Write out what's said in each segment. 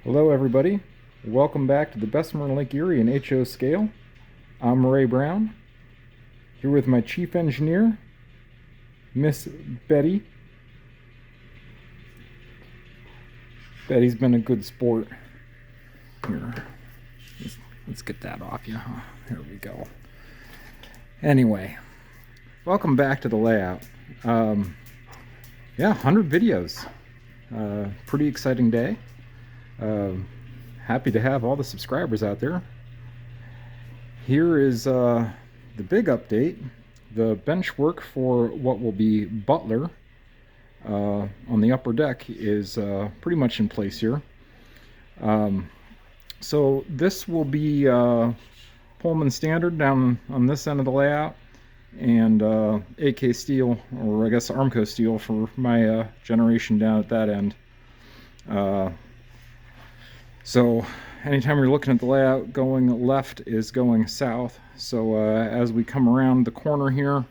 Hello everybody, welcome back to the Bessemer Lake Erie and HO scale. I'm Ray Brown, here with my chief engineer, Miss Betty. Betty's been a good sport. Here, let's get that off you. Here we go. Anyway, welcome back to the layout. Yeah, 100 videos. Pretty exciting day. Happy to have all the subscribers out there. Here is the big update. The bench work for what will be Butler on the upper deck is pretty much in place here. So this will be Pullman standard down on this end of the layout, and AK steel, or I guess Armco steel for my generation down at that end. So anytime you're looking at the layout, going left is going south. So as we come around the corner here,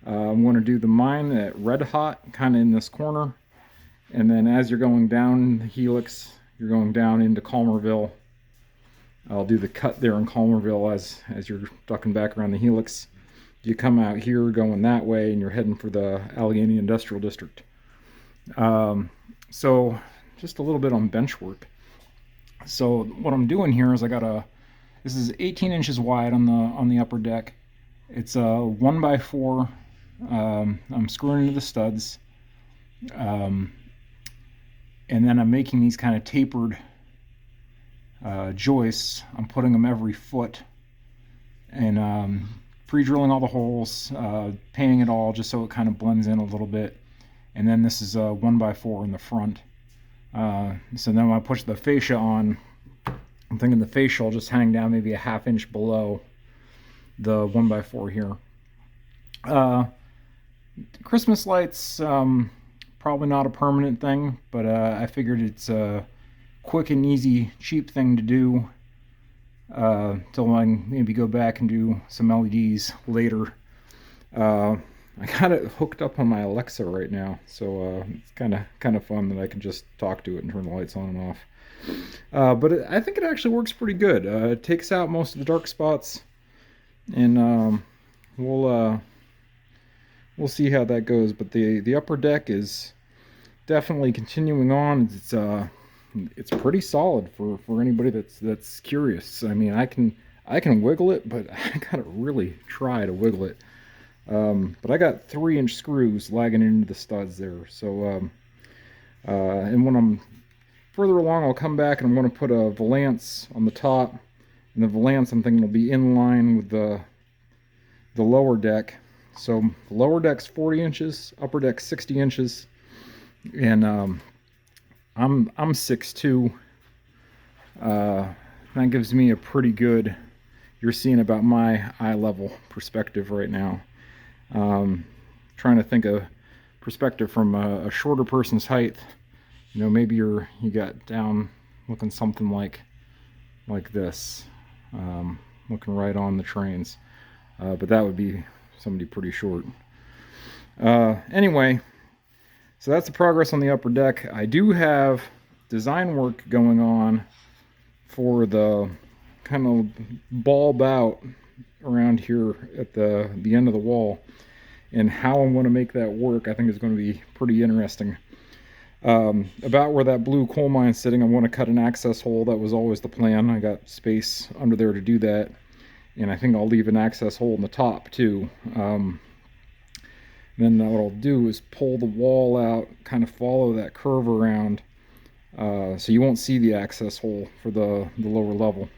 I'm going to do the mine at Red Hot, kind of in this corner. And then as you're going down the helix, you're going down into Calmerville. I'll do the cut there in Calmerville as you're ducking back around the helix. You come out here going that way and you're heading for the Allegheny Industrial District. So just a little bit on bench work. So what I'm doing here is this is 18 inches wide on the upper deck. It's a 1x4. I'm screwing into the studs, and then I'm making these kind of tapered joists. I'm putting them every foot, and pre-drilling all the holes, painting it all just so it kind of blends in a little bit. And then this is a 1x4 in the front. So then when I push the fascia on, I'm thinking the fascia will just hang down maybe a ½ inch below the 1x4 here. Christmas lights, probably not a permanent thing, but I figured it's a quick and easy, cheap thing to do till I can maybe go back and do some LEDs later. I got it hooked up on my Alexa right now, so it's kind of fun that I can just talk to it and turn the lights on and off. But I think it actually works pretty good. It takes out most of the dark spots, and we'll see how that goes. But the upper deck is definitely continuing on. It's pretty solid for anybody that's curious. I mean, I can wiggle it, but I gotta really try to wiggle it. But I got 3-inch screws lagging into the studs there. So, and when I'm further along, I'll come back and I'm going to put a valance on the top. And the valance, I'm thinking, will be in line with the lower deck. So the lower deck's 40 inches, upper deck's 60 inches. And I'm 6'2". That gives me a pretty good, you're seeing about my eye level perspective right now. Trying to think of perspective from a shorter person's height. You know, maybe you got down looking something like this, looking right on the trains. But that would be somebody pretty short. Anyway, so that's the progress on the upper deck. I do have design work going on for the kind of bulb out around here at the end of the wall, and how I'm going to make that work I think is going to be pretty interesting. About where that blue coal mine's sitting, I want to cut an access hole. That was always the plan. I got space under there to do that, and I think I'll leave an access hole in the top too. Then what I'll do is pull the wall out, kind of follow that curve around, so you won't see the access hole for the lower level.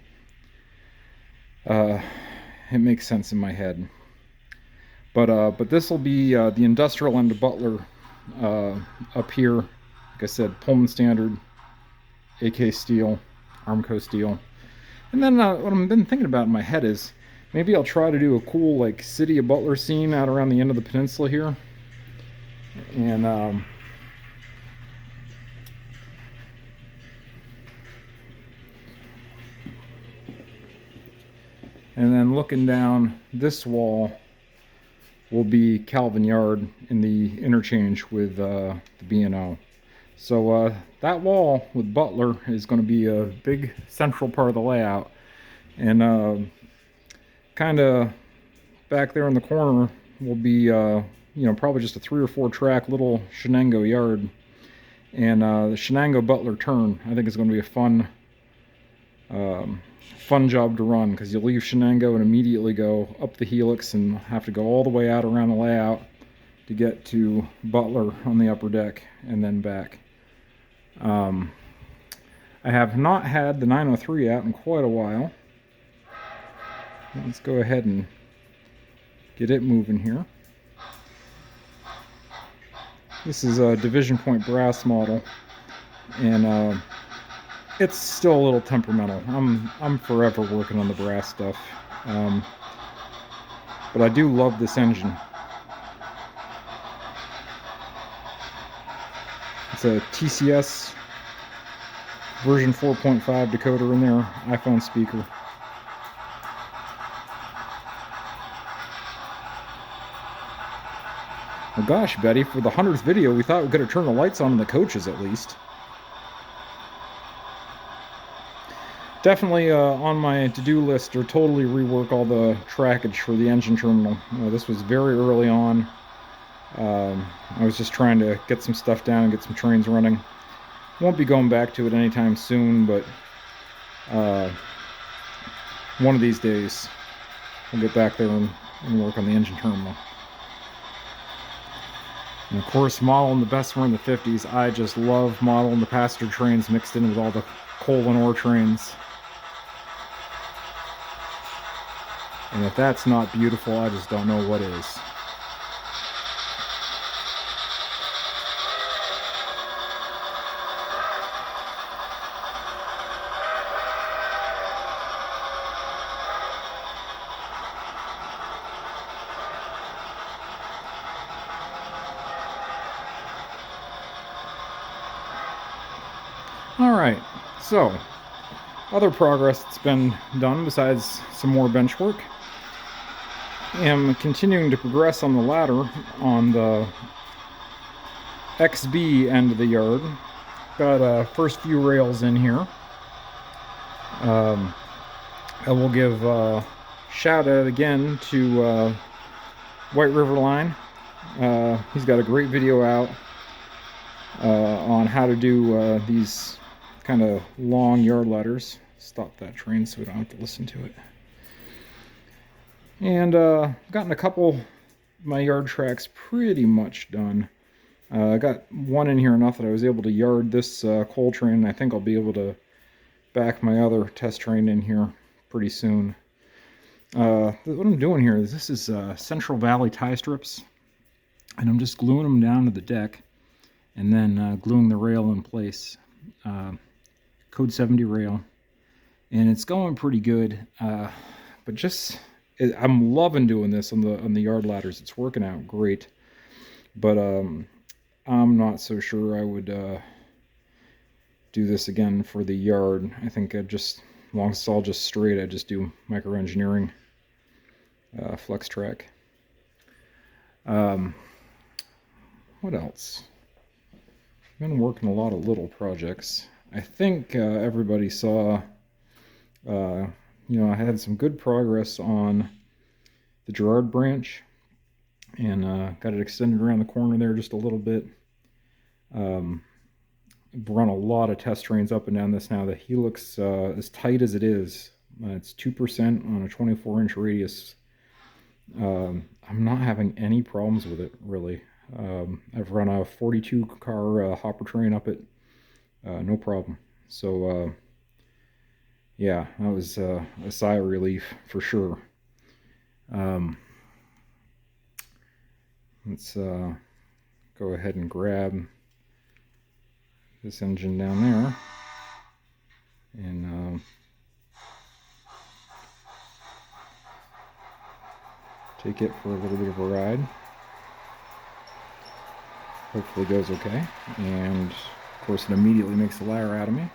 It makes sense in my head. But this will be the industrial end of Butler up here. Like I said, Pullman standard, AK steel, Armco steel. And then what I've been thinking about in my head is maybe I'll try to do a cool like City of Butler scene out around the end of the peninsula here. And then looking down this wall will be Calvin Yard in the interchange with the B&O. So that wall with Butler is going to be a big central part of the layout. And kind of back there in the corner will be, probably just a 3 or 4 track little Shenango yard. And the Shenango Butler turn, I think, is going to be a fun job to run, because you leave Shenango and immediately go up the helix and have to go all the way out around the layout to get to Butler on the upper deck and then back. I have not had the 903 out in quite a while. Let's go ahead and get it moving here. This is a Division Point brass model, and it's still a little temperamental. I'm forever working on the brass stuff, but I do love this engine. It's a TCS version 4.5 decoder in there, iPhone speaker. Well, gosh, Betty, for the 100th video, we thought we could have turned the lights on in the coaches at least. Definitely on my to-do list to totally rework all the trackage for the engine terminal. This was very early on. I was just trying to get some stuff down and get some trains running. Won't be going back to it anytime soon, but one of these days we'll get back there and work on the engine terminal. And of course, modeling the best were in the 50s. I just love modeling the passenger trains mixed in with all the coal and ore trains. And if that's not beautiful, I just don't know what is. Alright, so other progress that's been done besides some more bench work. I'm continuing to progress on the ladder on the XB end of the yard. Got first few rails in here. I will give a shout out again to White River Line. He's got a great video out on how to do these kind of long yard ladders. Stop that train so we don't have to listen to it. And gotten a couple of my yard tracks pretty much done. I got one in here enough that I was able to yard this coal train. I think I'll be able to back my other test train in here pretty soon. What I'm doing here is this is Central Valley tie strips, and I'm just gluing them down to the deck and then gluing the rail in place. Code 70 rail, and it's going pretty good, but just I'm loving doing this on the yard ladders. It's working out great, but I'm not so sure I would do this again for the yard. I think I'd just, as long as it's all just straight, I'd just do micro engineering flex track. What else? I've been working a lot of little projects. I think everybody saw, I had some good progress on the Girard branch, and got it extended around the corner there just a little bit. Run a lot of test trains up and down this now. The helix, as tight as it is, it's 2% on a 24-inch radius. I'm not having any problems with it, really. I've run a 42-car hopper train up it. No problem. So yeah, that was a sigh of relief for sure. Let's go ahead and grab this engine down there and take it for a little bit of a ride. Hopefully it goes okay, and of course it immediately makes a liar out of me.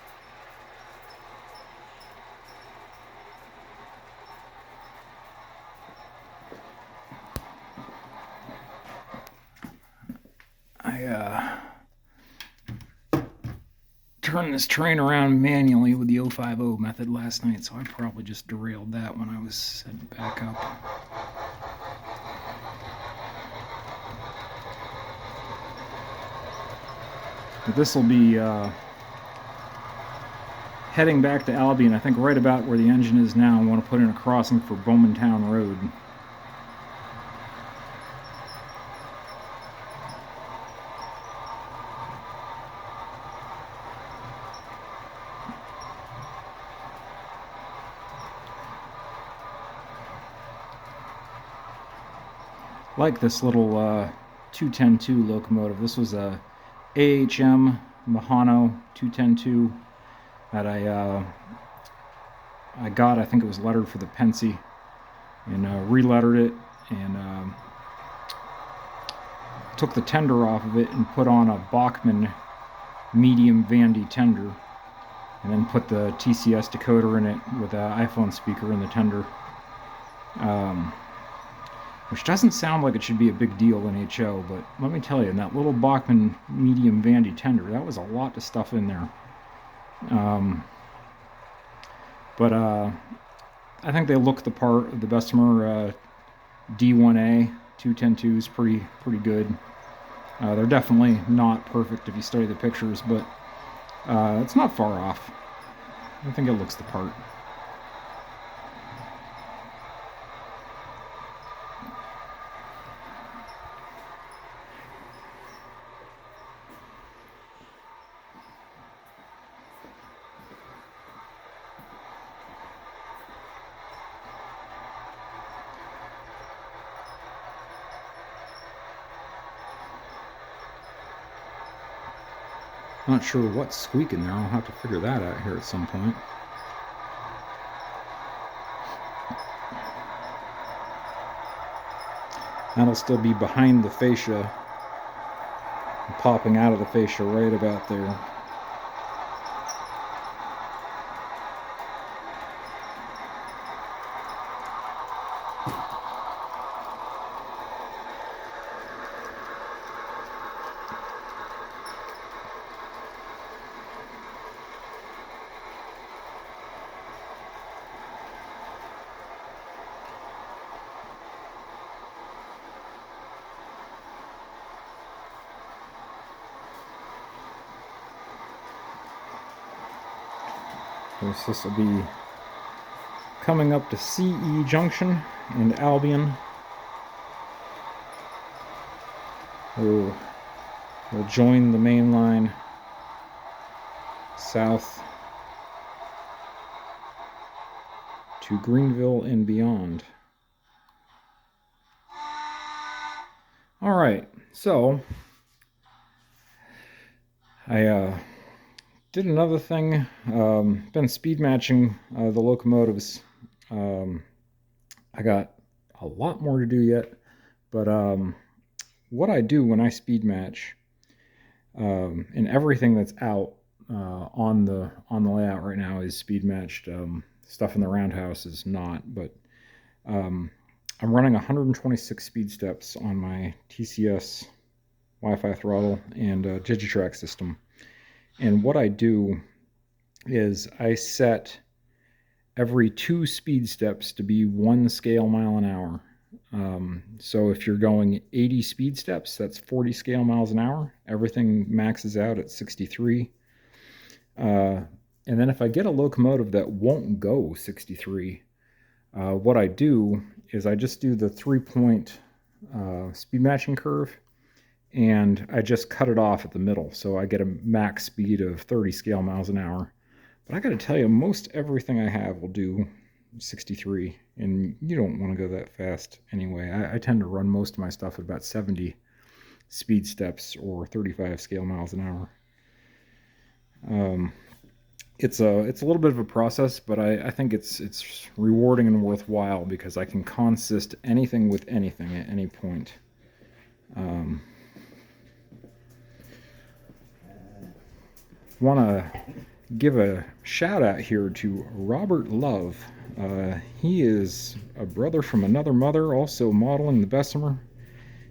this train around manually with the 050 method last night, so I probably just derailed that when I was setting back up. But this will be heading back to Albion, I think right about where the engine is now. I want to put in a crossing for Bowmantown Road. Like this little 210-2 locomotive. This was a AHM Mahano 210-2 that I got. I think it was lettered for the Pensy, and re-lettered it, and took the tender off of it and put on a Bachmann medium Vandy tender, and then put the TCS decoder in it with an iPhone speaker in the tender. Which doesn't sound like it should be a big deal in HO, but let me tell you, in that little Bachmann medium Vandy tender, that was a lot of stuff in there. But I think they look the part of the Bessemer D1A 210-2 is pretty good. They're definitely not perfect if you study the pictures, but it's not far off. I think it looks the part. Not sure what's squeaking there. I'll have to figure that out here at some point. That'll still be behind the fascia, popping out of the fascia right about there. This will be coming up to CE Junction and Albion. We'll join the main line south to Greenville and beyond. All right, so I did another thing. Been speed matching the locomotives. I got a lot more to do yet, but what I do when I speed match, and everything that's out on the layout right now is speed matched. Stuff in the roundhouse is not, but I'm running 126 speed steps on my TCS Wi-Fi throttle and Digitrack system. And what I do is I set every 2 speed steps to be 1 scale mile an hour. So if you're going 80 speed steps, that's 40 scale miles an hour. Everything maxes out at 63. And then if I get a locomotive that won't go 63, what I do is I just do the 3-point speed matching curve, and I just cut it off at the middle, so I get a max speed of 30 scale miles an hour. But I gotta tell you, most everything I have will do 63, and you don't want to go that fast anyway. I tend to run most of my stuff at about 70 speed steps or 35 scale miles an hour. It's a little bit of a process, but I think it's rewarding and worthwhile because I can consist anything with anything at any point. Want to give a shout out here to Robert Love. He is a brother from another mother, also modeling the Bessemer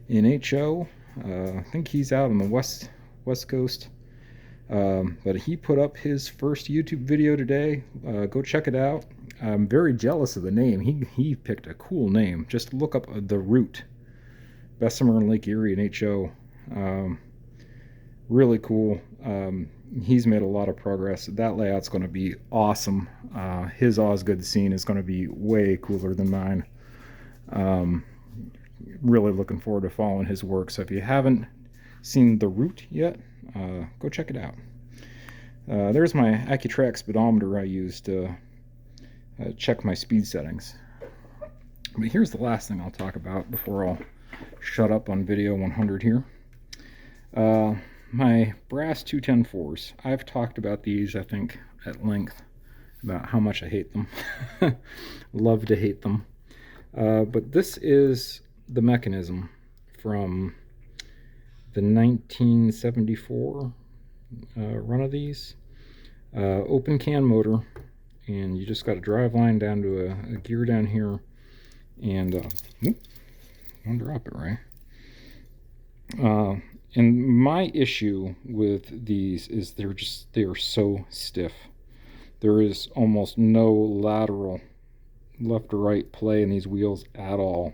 in HO. I think he's out on the west coast. But he put up his first YouTube video today. Go check it out. I'm very jealous of the name. He picked a cool name. Just look up The Route. Bessemer and Lake Erie and HO. Really cool. He's made a lot of progress. That layout's going to be awesome. His Osgood scene is going to be way cooler than mine. Really looking forward to following his work. So if you haven't seen The Route yet, go check it out. There's my Accutrack speedometer I use to check my speed settings. But here's the last thing I'll talk about before I'll shut up on video 100 here. My brass 210-4s. I've talked about these, I think, at length, about how much I hate them. Love to hate them. But this is the mechanism from the 1974 run of these. Open can motor, and you just got a drive line down to a gear down here, and don't drop it, right? And my issue with these is they are so stiff. There is almost no lateral left or right play in these wheels at all,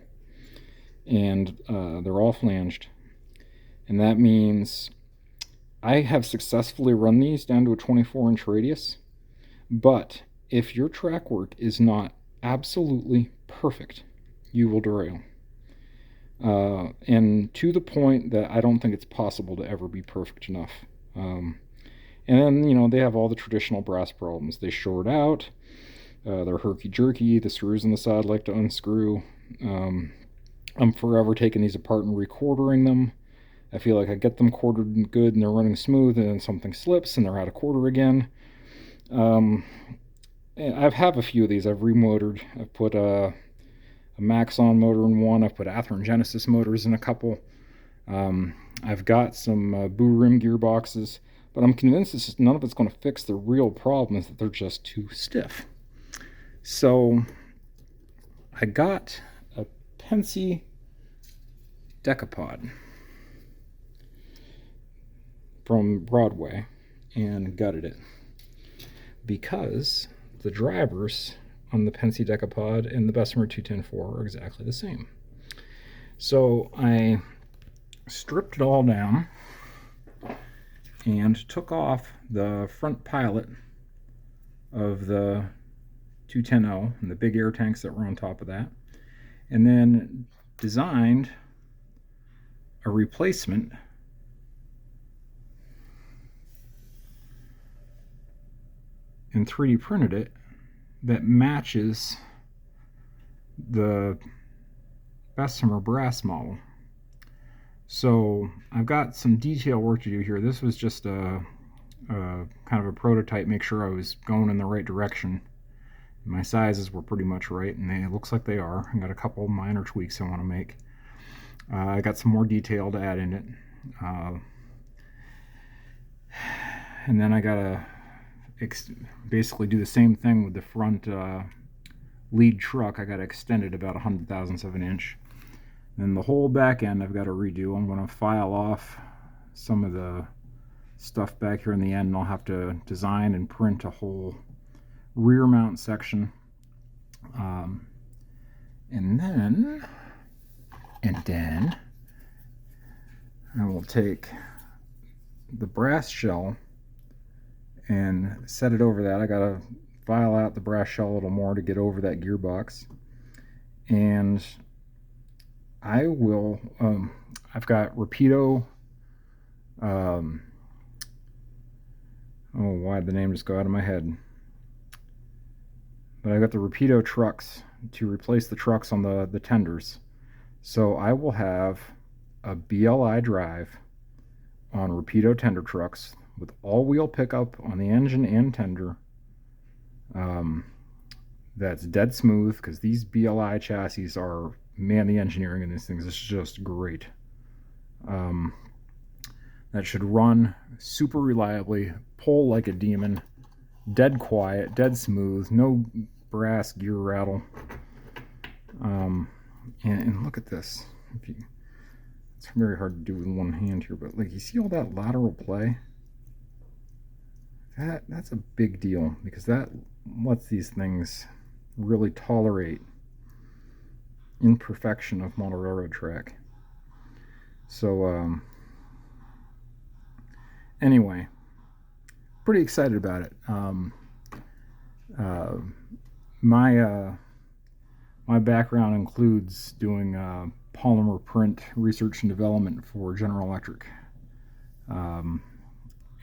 and they're all flanged, and that means I have successfully run these down to a 24-inch radius, but if your track work is not absolutely perfect, you will derail. And to the point that I don't think it's possible to ever be perfect enough. And then, you know, they have all the traditional brass problems. They short out, they're herky-jerky, the screws on the side like to unscrew. I'm forever taking these apart and requartering them. I feel like I get them quartered good and they're running smooth, and then something slips and they're out of quarter again. I have a few of these I've remotored. I've put a Maxon motor in one. I've put Athearn Genesis motors in a couple. I've got some Boo rim gearboxes, but I'm convinced none of it's going to fix the real problem, is that they're just too stiff. So I got a Pennsy Decapod from Broadway and gutted it because the drivers on the Pennsy Decapod and the Bessemer 210-4 are exactly the same. So I stripped it all down and took off the front pilot of the 210 and the big air tanks that were on top of that, and then designed a replacement and 3D printed it that matches the Bessemer brass model. So I've got some detail work to do here. This was just a kind of a prototype, make sure I was going in the right direction. My sizes were pretty much right, and it looks like they are. I got a couple minor tweaks I want to make. I got some more detail to add in it. And then I got to basically do the same thing with the front lead truck. I got to extend it about 100,000ths of an inch. Then the whole back end I've got to redo. I'm going to file off some of the stuff back here in the end, and I'll have to design and print a whole rear mount section. And then I will take the brass shell and set it over that. I gotta file out the brass shell a little more to get over that gearbox. And I will, I've got Rapido, why'd the name just go out of my head? But I got the Rapido trucks to replace the trucks on the tenders. So I will have a BLI drive on Rapido tender trucks with all-wheel pickup on the engine and tender. That's dead smooth, because these BLI chassis are, man, the engineering in these things is just great. That should run super reliably, pull like a demon, dead quiet, dead smooth, no brass gear rattle. And look at this. It's very hard to do with one hand here, but like, you see all that lateral play? that's a big deal, because that lets these things really tolerate imperfection of model railroad track. So anyway, pretty excited about it. Uh, my my background includes doing polymer print research and development for General Electric, um,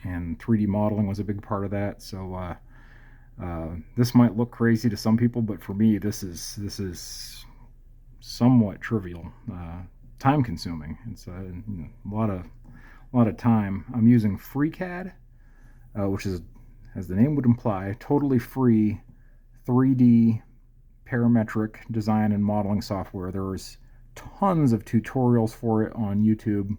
and 3D modeling was a big part of that. So this might look crazy to some people, but for me, this is somewhat trivial, time consuming. It's a lot of time. I'm using FreeCAD, which is, as the name would imply, totally free 3D parametric design and modeling software. There's tons of tutorials for it on YouTube.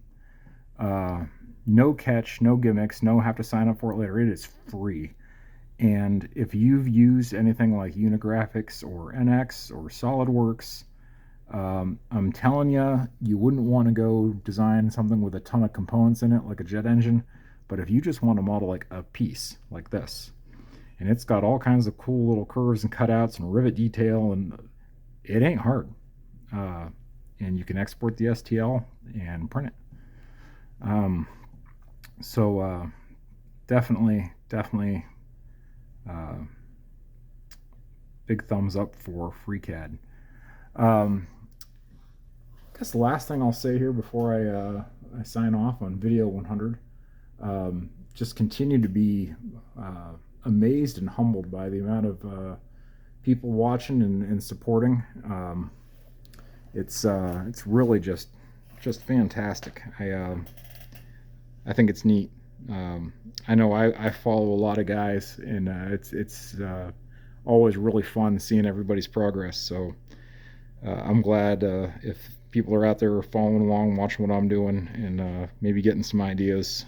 No catch, no gimmicks, no have to sign up for it later. It is free. And if you've used anything like Unigraphics or NX or SolidWorks, I'm telling you, you wouldn't want to go design something with a ton of components in it, like a jet engine. But if you just want to model like a piece like this, and it's got all kinds of cool little curves and cutouts and rivet detail, and it ain't hard. Uh, and you can export the STL and print it. Um, so definitely, uh, big thumbs up for FreeCAD. Um, I guess the last thing I'll say here before I sign off on video 100, just continue to be amazed and humbled by the amount of people watching and supporting. It's really just fantastic. I think it's neat. I know I follow a lot of guys, and it's always really fun seeing everybody's progress. So I'm glad if people are out there following along, watching what I'm doing, and maybe getting some ideas.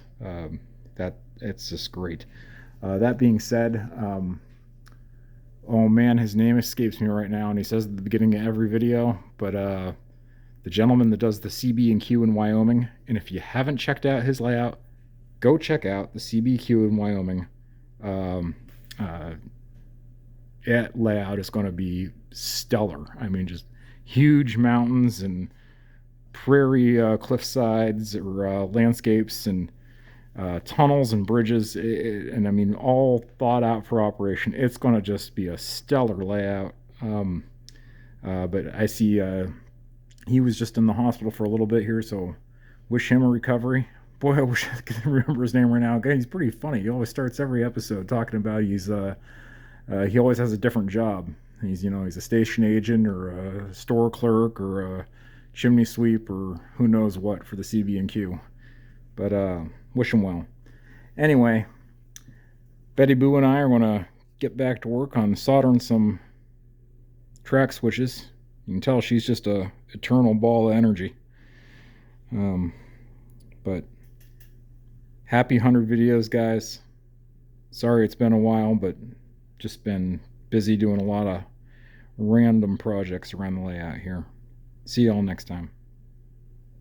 That it's just great. That being said, oh man, his name escapes me right now, and he says at the beginning of every video, but the gentleman that does the CB&Q in Wyoming, and if you haven't checked out his layout, go check out the CB&Q in Wyoming. That layout is going to be stellar. I mean, just huge mountains and prairie cliff sides or landscapes and tunnels and bridges, and I mean, all thought out for operation. It's going to just be a stellar layout. But I see he was just in the hospital for a little bit here, so wish him a recovery. Boy, I wish I could remember his name right now. He's pretty funny. He always starts every episode talking about he always has a different job. He's a station agent or a store clerk or a chimney sweep or who knows what for the CB&Q. But wish him well. Anyway, Betty Boo and I are going to get back to work on soldering some track switches. You can tell she's just a eternal ball of energy. But happy 100 videos, guys. Sorry it's been a while, but just been busy doing a lot of random projects around the layout here. See y'all next time.